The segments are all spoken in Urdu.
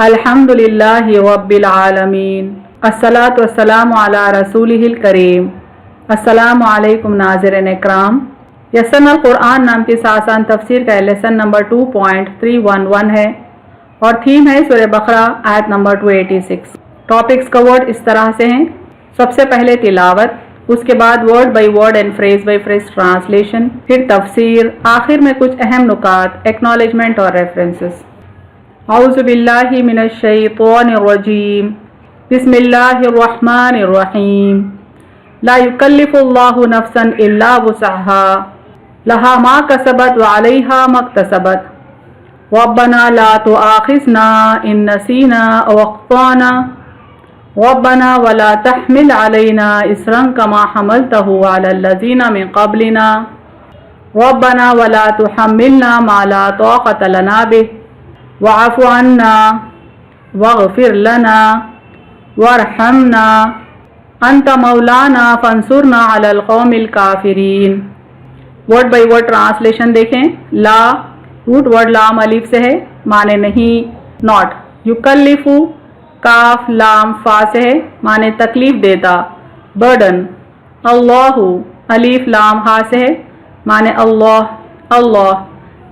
الحمدللہ رب العالمین، الصلاۃ والسلام علی رسولہ الکریم۔ السلام علیکم ناظرین اکرام۔ یسرنا القرآن نام کی آسان تفسیر کا لیسن نمبر 2.311 ہے اور تھیم ہے سورہ بقرہ آیت نمبر 286۔ ٹاپکس کورڈ اس طرح سے ہیں: سب سے پہلے تلاوت، اس کے بعد word by word and phrase by phrase translation, پھر تفسیر، آخر میں کچھ اہم نکات، ایکنالجمنٹ اور ریفرنسز۔ اعوذ باللہ من الشیطان الرجیم، بسم اللہ الرحمن الرحیم۔ لا یکلف اللہ نفسا الا وسعها لها ما کسبت وعلیہا ما اکتسبت ربنا لا تؤاخذنا ان نسینا او اخطانا ربنا ولا تحمل علینا اصرا کما حملته علی الذین من قبلنا ربنا ولا تحملنا ما لا طاقة لنا به واعف عنا واغفر لنا وارحمنا انت مولانا فانصرنا علی القوم الکافرین۔ ورڈ بائی ورڈ ٹرانسلیشن دیکھیں۔ لا روٹ ورڈ لام الف سے ہے، معنی نہیں، ناٹ۔ یکلفو کاف لام فا سے ہے، معنی تکلیف دیتا، برڈن۔ اللہ الف لام ہا سے ہے، معنی اللہ اللہ۔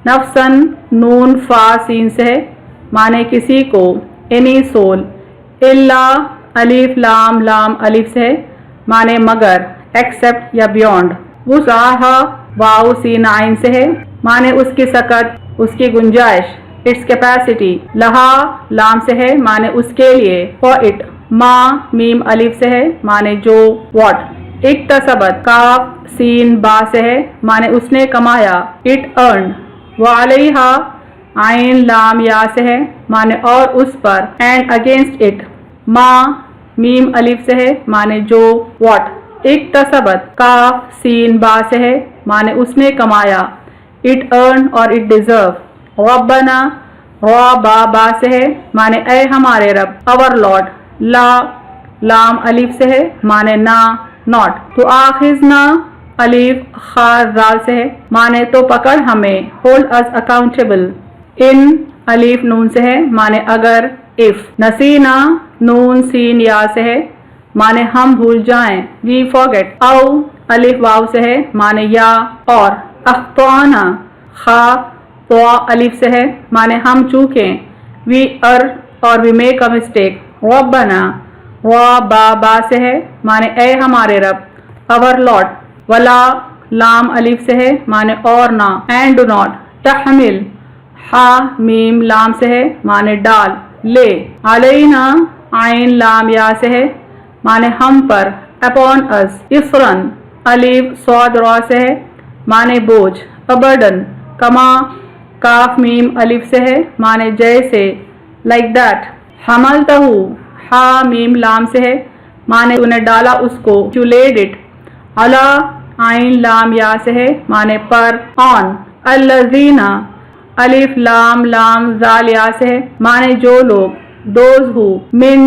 نفسن نون فا سین سے ہے، معنی کسی کو، اینی سول۔ الا الف لام لام الف سے ہے، معنی مگر، ایکسپٹ یا بیونڈ۔ وسعہا واو سین عین سے ہے، معنی اس کی سکت، اس کی گنجائش، اٹس کیپیسٹی۔ لہا لام سے ہے، معنی اس کے لیے، فار اٹ۔ ما میم الف سے ہے، معنی جو، واٹ۔ اکتسبت کاف سین با سے ہے، معنی اس نے کمایا، اٹ ارنڈ۔ وعلیہا عین لام یا سے ہے، معنی اور اس پر، اینڈ اگینسٹ اٹ۔ ما میم الف سے ہے، معنی جو، واٹ۔ اکتسبت کاف سین با سے ہے، معنی اس نے کمایا، اٹ ارن اور اٹ ڈیزرو۔ ربنا را با با سے ہے، معنی اے ہمارے رب، اور لارڈ۔ لا لام الف سے ہے، معنی نہ، ناٹ۔ تو آخذنا الف خار رال سے ہے، معنی تو پکڑ ہمیں، ہولڈ اس اکاؤنٹیبل۔ ان الف نون سے ہے، معنی اگر، اف۔ نسینا نون سین یا سے ہے، معنی ہم بھول جائیں، وی فارگیٹ۔ او الف واو سے ہے، معنی یا، اور۔ اخطانا خا طا الف سے ہے، معنی ہم چوکیں، وی ار اور وی میک اے مسٹیک۔ ربنا را با با سے ہے، معنی اے ہمارے رب، اور لارڈ۔ ولا لام الف سے ہے، معنی اور نہ، اینڈ ڈو ناٹ۔ تحمل ہا میم لام سے ہے، معنی ڈال، لے۔ علینا عین لام یا سے ہے، معنی ہم پر، اپون اس۔ اسرن الف صاد را سے ہے، معنی بوجھ، برڈن۔ کما کاف میم الف سے ہے، معنی جیسے، لائک دیٹ۔ حملتہ ہا میم لام سے ہے، معنی تو نے ڈالا اس کو، یو لیڈ اٹ۔ علی عین لام یا سے ہے، معنی پر، آن۔ الذین الف لام لام زال یا سے ہے، معنی جو لوگ، دوز ہو۔ من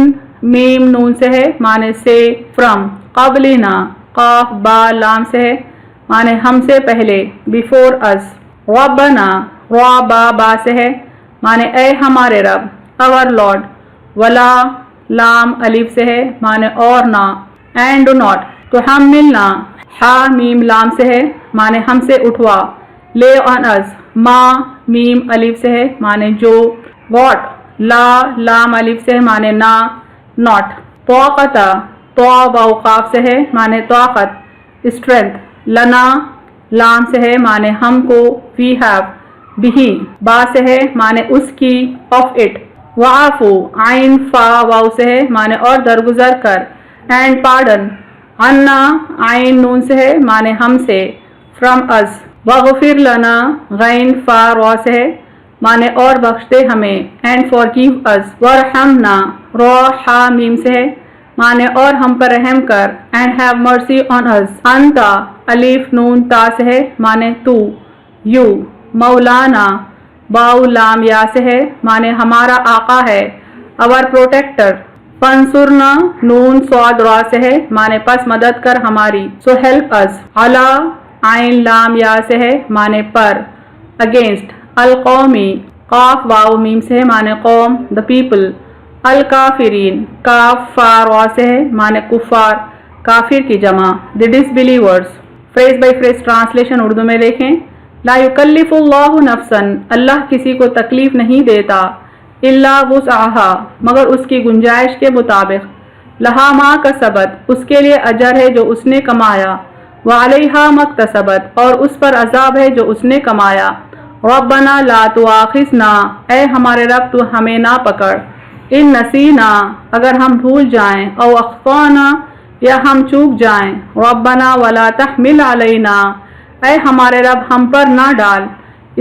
میم نون سے ہے، معنی سے، فرام۔ قبلنا قاف با لام سے ہے، معنی ہم سے پہلے، بیفور اس۔ ربنا را با با سے ہے، معنی اے ہمارے رب، اور لارڈ۔ ولا لام الف سے ہے، معنی اور نہ، اینڈ ڈو ناٹ۔ تو ہم ملنا ہا میم لام سے ہے، معنی ہم سے اٹھوا، لے آن اس۔ ما میم الف سے ہے، معنی جو، واٹ۔ لا لام الف سے ہے، معنی نہ، ناٹ۔ طاقت طا واو قاف سے ہے، معنی طاقت، اسٹرینتھ۔ لنا لام سے ہے، معنی ہم کو، وی ہیو۔ بھی با سے ہے، معنی اس کی، آف اٹ۔ وعفو عین فا واو سے ہے، معنی اور درگزر کر، اینڈ پارڈن۔ عنا عین نون سے ہے، معنی ہم سے، فرام اس۔ واغفر لنا غین فا را سے ہے، معنی اور بخش دے ہمیں، اینڈ فارگیو اس۔ وارحمنا را ہا میم سے ہے، معنی اور ہم پر رحم کر، اینڈ ہیو مرسی آن اس۔ انتا الف نون تا سے ہے، معنی تو، یو۔ مولانا باؤ لام یا سے ہے، معنی ہمارا آقا ہے، اور پروٹیکٹر۔ فانصرنا نون صاد را سے ہے، معنی پس مدد کر ہماری، سو ہیلپ اس۔ علی عین لام یا سے ہے، معنی پر، اگینسٹ۔ القومی قاف واو میم سے معنی قوم the people. الکافرین کاف فا را سے معنی کفار کافر کی جمع the disbelievers. Phrase by phrase translation Urdu میں دیکھیں. لا یکلف اللہ نفسا اللہ کسی کو تکلیف نہیں دیتا الا وسعها مگر اس کی گنجائش کے مطابق. لہا ما کسبت اس کے لیے اجر ہے جو اس نے کمایا. وعلیہا مکتسبت اور اس پر عذاب ہے جو اس نے کمایا. ربنا لا تؤاخذنا اے ہمارے رب تو ہمیں نہ پکڑ. ان نسینا اگر ہم بھول جائیں او اخطانا یا ہم چوک جائیں. ربنا ولا تحمل علینا اے ہمارے رب ہم پر نہ ڈال.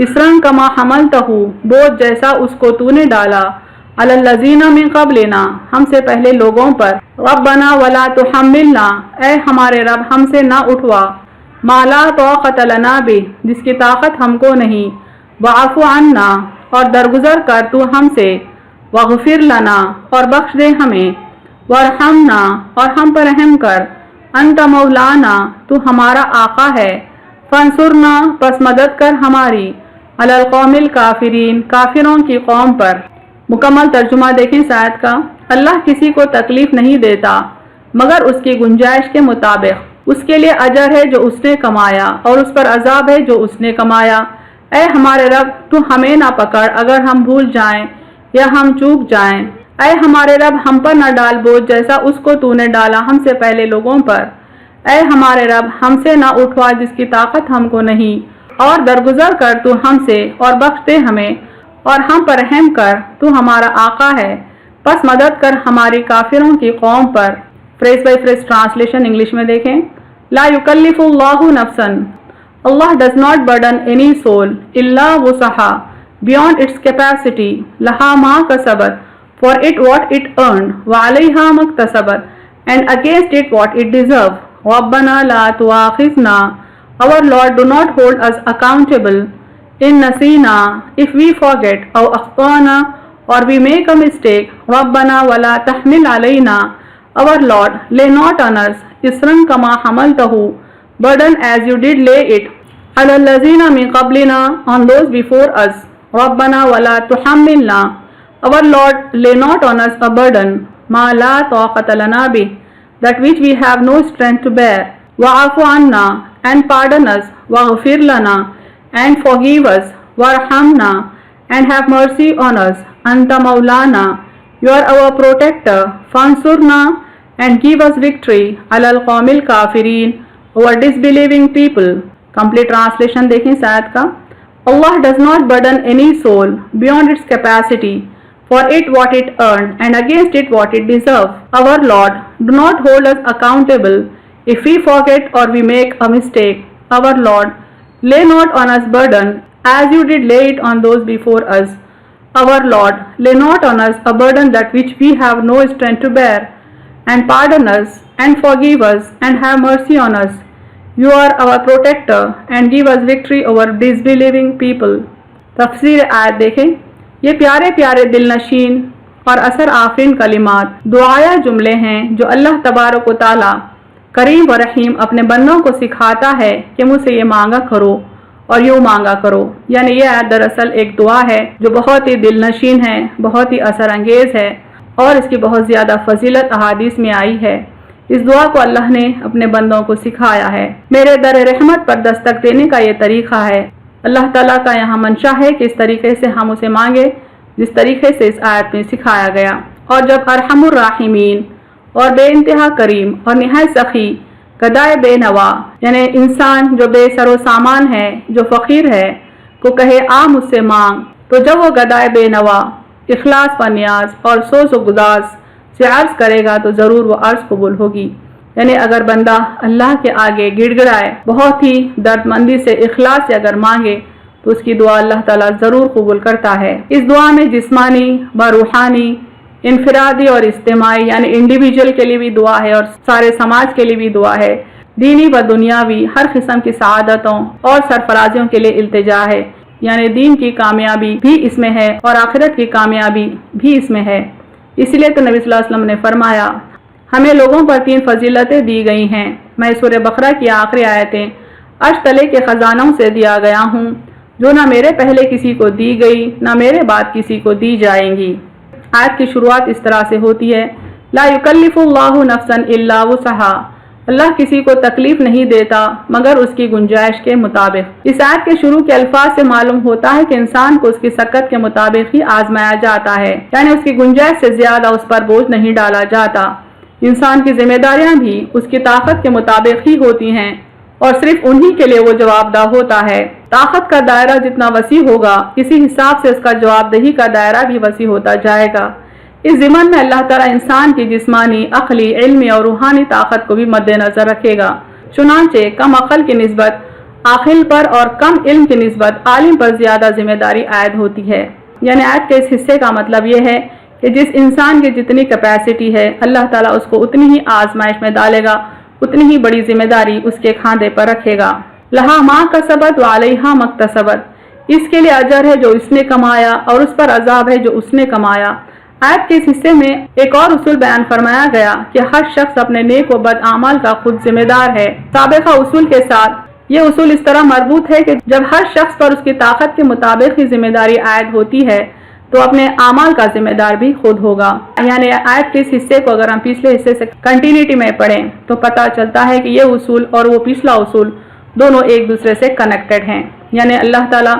اسرن کما حملتہ بوجھ جیسا اس کو تو نے ڈالا. علی الذین من قبلنا ہم سے پہلے لوگوں پر. ربنا ولا تحملنا اے ہمارے رب ہم سے نہ اٹھوا. ما لا طاقت لنا بہ جس کی طاقت ہم کو نہیں. واعف عنا اور درگزر کر تو ہم سے. واغفر لنا اور بخش دے ہمیں. وارحمنا اور ہم پر رحم کر. انت مولانا تو ہمارا آقا ہے. فانصرنا پس مدد کر ہماری. علی القوم الکافرین کافروں کی قوم پر. مکمل ترجمہ دیکھیں اس آیت کا. اللہ کسی کو تکلیف نہیں دیتا مگر اس کی گنجائش کے مطابق. اس کے لیے اجر ہے جو اس نے کمایا اور اس پر عذاب ہے جو اس نے کمایا. اے ہمارے رب تو ہمیں نہ پکڑ اگر ہم بھول جائیں یا ہم چوک جائیں. اے ہمارے رب ہم پر نہ ڈال بوجھ جیسا اس کو تو نے ڈالا ہم سے پہلے لوگوں پر. اے ہمارے رب ہم سے نہ اٹھوا جس کی طاقت ہم کو نہیں. اور درگزر کر تو ہم سے اور بخش دے ہمیں اور ہم پر رحم کر تو ہمارا آقا ہے. پس مدد کر ہماری کافروں کی قوم پر. Phrase by phrase translation English میں دیکھیں. لا یکلف اللہ نفسا Allah does not burden any soul illa wusaha beyond its capacity. Laha ma kasabat for it what it earned. Wa alayha maktasabat and against it what it deserved. Rabbana la tuakhizna our Lord do not hold us accountable. In nasina if we forget aw akhtana or we make a mistake. Rabbana wala tahmil alayna our Lord lay not on us isran kama hamaltahu burden as you did lay it. علی الذین من قبلنا on those before us. ربنا ولا تحملنا our Lord lay not on us a burden ما لا طاقت لنا به that which we have no strength to bear. واعف عنا and pardon us. واغفر لنا and forgive us. وارحمنا and have mercy on us. أنت مولانا you are our protector. فانصرنا and give us victory. على القوم الكافرين over disbelieving people. Complete translation دیکھیں اس آیت کا. Allah does not burden any soul beyond its capacity, for it what it earned and against it what it deserved. Our Lord do not hold us accountable if we forget or we make a mistake. Our Lord lay not on us burden as you did lay it on those before us. Our Lord lay not on us a burden that which we have no strength to bear, and pardon us and forgive us and have mercy on us. You are our protector and give us victory over disbelieving people. تفسیر آیت دیکھیں. یہ پیارے پیارے دل نشین اور اثر آفرین کلمات دعایا جملے ہیں جو اللہ تبارک و تعالی کریم و رحیم اپنے بندوں کو سکھاتا ہے کہ مجھ سے یہ مانگا کرو اور یوں مانگا کرو. یعنی یہ آیت دراصل ایک دعا ہے جو بہت ہی دل نشین ہے, بہت ہی اثر انگیز ہے اور اس کی بہت زیادہ فضیلت احادیث میں آئی ہے. اس دعا کو اللہ نے اپنے بندوں کو سکھایا ہے. میرے در رحمت پر دستک دینے کا یہ طریقہ ہے. اللہ تعالیٰ کا یہاں منشا ہے کہ اس طریقے سے ہم اسے مانگے جس طریقے سے اس آیت میں سکھایا گیا. اور جب ارحم الراحمین اور بے انتہا کریم اور نہایت سخی گدائے بے نوا یعنی انسان جو بے سر و سامان ہے, جو فقیر ہے, کو کہے آ مجھ سے مانگ, تو جب وہ گدائے بے نوا اخلاص و نیاز اور سوز و گداز سے عرض کرے گا تو ضرور وہ عرض قبول ہوگی. یعنی اگر بندہ اللہ کے آگے گڑ گڑائے, بہت ہی درد مندی سے اخلاص سے اگر مانگے تو اس کی دعا اللہ تعالیٰ ضرور قبول کرتا ہے. اس دعا میں جسمانی و روحانی, انفرادی اور اجتماعی یعنی انڈیویجول کے لیے بھی دعا ہے اور سارے سماج کے لیے بھی دعا ہے. دینی و دنیاوی ہر قسم کی سعادتوں اور سرفرازیوں کے لیے التجا ہے. یعنی دین کی کامیابی بھی اس میں ہے اور آخرت کی کامیابی بھی اس میں ہے. اسی لیے تو نبی صلی اللہ علیہ وسلم نے فرمایا ہمیں لوگوں پر 3 فضیلتیں دی گئی ہیں. میں سورہ بقرہ کی آخری آیتیں عرش تلے کے خزانوں سے دیا گیا ہوں. جو نہ میرے پہلے کسی کو دی گئی نہ میرے بعد کسی کو دی جائیں گی۔ آیت کی شروعات اس طرح سے ہوتی ہے، لا یکلف اللہ نفسا الا وسعها، اللہ کسی کو تکلیف نہیں دیتا مگر اس کی گنجائش کے مطابق۔ اس آیت کے شروع کے الفاظ سے معلوم ہوتا ہے کہ انسان کو اس کی سکت کے مطابق ہی آزمایا جاتا ہے، یعنی اس کی گنجائش سے زیادہ اس پر بوجھ نہیں ڈالا جاتا۔ انسان کی ذمہ داریاں بھی اس کی طاقت کے مطابق ہی ہوتی ہیں اور صرف انہی کے لیے وہ جواب دہ ہوتا ہے۔ طاقت کا دائرہ جتنا وسیع ہوگا اسی حساب سے اس کا جواب دہی کا دائرہ بھی وسیع ہوتا جائے گا۔ اس ضمن میں اللہ تعالیٰ انسان کی جسمانی، عقلی، علمی اور روحانی طاقت کو بھی مد نظر رکھے گا، چنانچہ کم عقل کی نسبت عاقل پر اور کم علم کی نسبت عالم پر زیادہ ذمہ داری عائد ہوتی ہے۔ یعنی آیت کے اس حصے کا مطلب یہ ہے کہ جس انسان کی جتنی کیپیسٹی ہے اللہ تعالیٰ اس کو اتنی ہی آزمائش میں ڈالے گا، اتنی ہی بڑی ذمہ داری اس کے کھاندے پر رکھے گا۔ لہا ما کسبت وعلیہا ما اکتسبت، اس کے لیے اجر ہے جو اس نے کمایا اور اس پر عذاب ہے جو اس نے کمایا۔ آیت کے اس حصے میں ایک اور اصول بیان فرمایا گیا کہ ہر شخص اپنے نیک و بد اعمال کا خود ذمہ دار ہے۔ سابقہ اصول کے ساتھ یہ اصول اس طرح مربوط ہے کہ جب ہر شخص پر اس کی طاقت کے مطابق ہی ذمہ داری عائد ہوتی ہے تو اپنے اعمال کا ذمہ دار بھی خود ہوگا۔ یعنی آیت کے اس حصے کو اگر ہم پچھلے حصے سے کنٹینیوٹی میں پڑھیں تو پتہ چلتا ہے کہ یہ اصول اور وہ پچھلا اصول دونوں ایک دوسرے سے کنیکٹڈ ہیں۔ یعنی اللہ تعالیٰ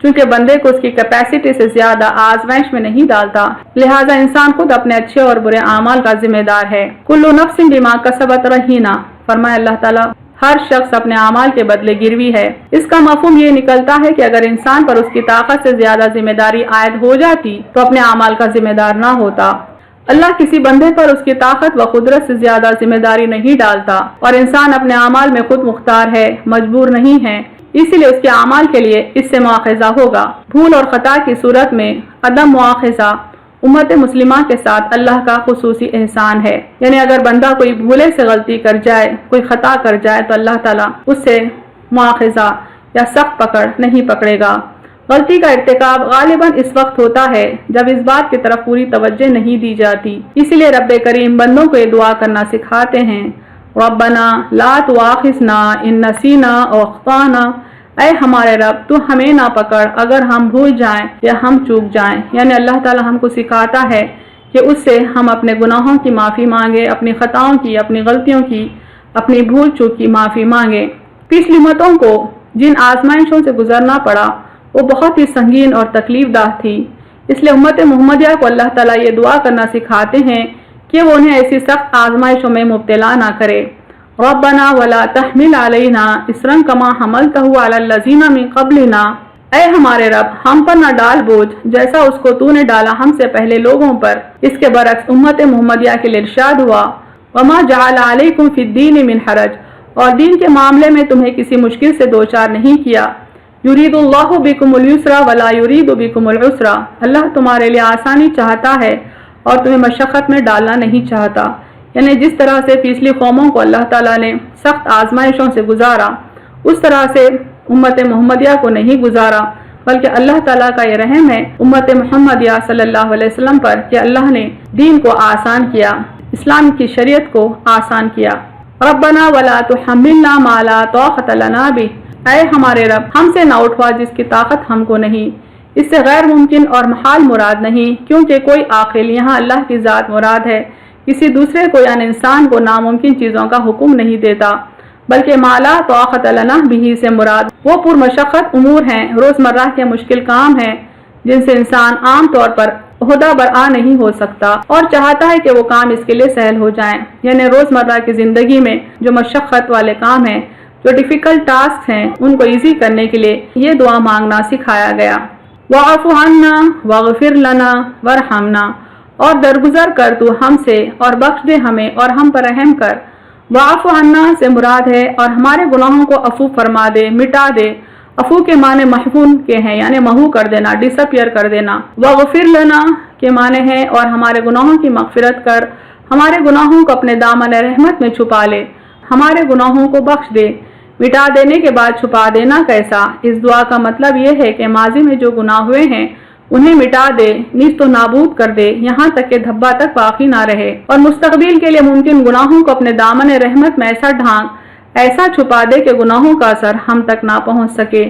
چونکہ بندے کو اس کی کیپیسٹی سے زیادہ آزمائش میں نہیں ڈالتا، لہٰذا انسان خود اپنے اچھے اور برے اعمال کا ذمہ دار ہے۔ کل نفس بما کسبت رہینہ، فرمایا اللہ تعالیٰ ہر شخص اپنے اعمال کے بدلے گروی ہے۔ اس کا مفہوم یہ نکلتا ہے کہ اگر انسان پر اس کی طاقت سے زیادہ ذمہ داری عائد ہو جاتی تو اپنے اعمال کا ذمہ دار نہ ہوتا۔ اللہ کسی بندے پر اس کی طاقت و قدرت سے زیادہ ذمہ داری نہیں ڈالتا اور انسان اپنے اعمال میں خود مختار ہے، مجبور نہیں ہے، اسی لیے اس کے اعمال کے لیے اس سے مواخذہ ہوگا۔ بھول اور خطا کی صورت میں عدم مواخذہ امت مسلمہ کے ساتھ اللہ کا خصوصی احسان ہے۔ یعنی اگر بندہ کوئی بھولے سے غلطی کر جائے، کوئی خطا کر جائے تو اللہ تعالیٰ اس سے مواخذہ یا سخت پکڑ نہیں پکڑے گا۔ غلطی کا ارتکاب غالباً اس وقت ہوتا ہے جب اس بات کی طرف پوری توجہ نہیں دی جاتی، اسی لیے رب کریم بندوں کو یہ دعا کرنا سکھاتے ہیں، ربنا لا تؤاخذنا ان نسینا او اخطانا، اے ہمارے رب تو ہمیں نہ پکڑ اگر ہم بھول جائیں یا ہم چوک جائیں۔ یعنی اللہ تعالیٰ ہم کو سکھاتا ہے کہ اس سے ہم اپنے گناہوں کی معافی مانگے، اپنی خطاؤں کی، اپنی غلطیوں کی، اپنی بھول چوک کی معافی مانگے۔ پچھلی امتوں کو جن آزمائشوں سے گزرنا پڑا وہ بہت ہی سنگین اور تکلیف دہ تھی، اس لیے امت محمدیہ کو اللہ تعالیٰ یہ دعا کرنا سکھاتے ہیں کہ وہ انہیں ایسی سخت آزمائشوں میں مبتلا نہ کرے۔ ربنا ولا تحمل علینا اصرا کما حملتہ علی الذین من قبلنا، اے ہمارے رب ہم پر نہ ڈال بوجھ جیسا اس کو تو نے ڈالا ہم سے پہلے لوگوں پر۔ اس کے برعکس امت محمدیہ کے لیے ارشاد ہوا، وما جعل علیکم فی الدین من حرج، اور دین کے معاملے میں تمہیں کسی مشکل سے دوچار نہیں کیا۔ یرید اللہ بکم اليسر ولا یرید بکم العسر، اللہ تمہارے لیے آسانی چاہتا ہے اور تمہیں مشقت میں ڈالنا نہیں چاہتا۔ یعنی جس طرح سے پچھلی قوموں کو اللہ تعالیٰ نے سخت آزمائشوں سے گزارا اس طرح سے امت محمدیہ کو نہیں گزارا، بلکہ اللہ تعالیٰ کا یہ رحم ہے امت محمدیہ صلی اللہ علیہ وسلم پر کہ اللہ نے دین کو آسان کیا، اسلام کی شریعت کو آسان کیا۔ ربنا ولا تحملنا ما لا طاقت لنا بہ، اے ہمارے رب ہم سے نہ اٹھوا جس کی طاقت ہم کو نہیں۔ اس سے غیر ممکن اور محال مراد نہیں، کیونکہ کوئی عاقل یہاں اللہ کی ذات مراد ہے، کسی دوسرے کو یعنی انسان کو ناممکن چیزوں کا حکم نہیں دیتا، بلکہ ما لا طاقت لنا بہ سے مراد وہ پرمشقت امور ہیں، روزمرہ کے مشکل کام ہیں جن سے انسان عام طور پر عہدہ برآ نہیں ہو سکتا اور چاہتا ہے کہ وہ کام اس کے لیے سہل ہو جائیں۔ یعنی روزمرہ کی زندگی میں جو مشقت والے کام ہیں، جو ڈیفیکلٹ ٹاسک ہیں، ان کو ایزی کرنے کے لیے یہ دعا مانگنا سکھایا گیا۔ وَاعْفُ عَنَّا وَاغْفِرْ لَنَا وَارْحَمْنَا، اور درگزر کر تو ہم سے اور بخش دے ہمیں اور ہم پر رحم کر۔ وَاعْفُ عَنَّا سے مراد ہے اور ہمارے گناہوں کو عفو فرما دے، مٹا دے۔ عفو کے معنی محفون کے ہیں، یعنی محو کر دینا، ڈس اپیئر کر دینا۔ وَاغْفِرْ لَنَا کے معنی ہے اور ہمارے گناہوں کی مغفرت کر، ہمارے گناہوں کو اپنے دامن رحمت میں چھپا لے، ہمارے گناہوں کو بخش دے۔ مٹا دینے کے بعد چھپا دینا کیسا؟ اس دعا کا مطلب یہ ہے کہ ماضی میں جو گناہ ہوئے ہیں انہیں مٹا دے، نیست و نابود کر دے، یہاں تک کہ دھبا تک باقی نہ رہے، اور مستقبل کے لیے ممکن گناہوں کو اپنے دامن رحمت میں ایسا ڈھانک، ایسا چھپا دے کہ گناہوں کا اثر ہم تک نہ پہنچ سکے۔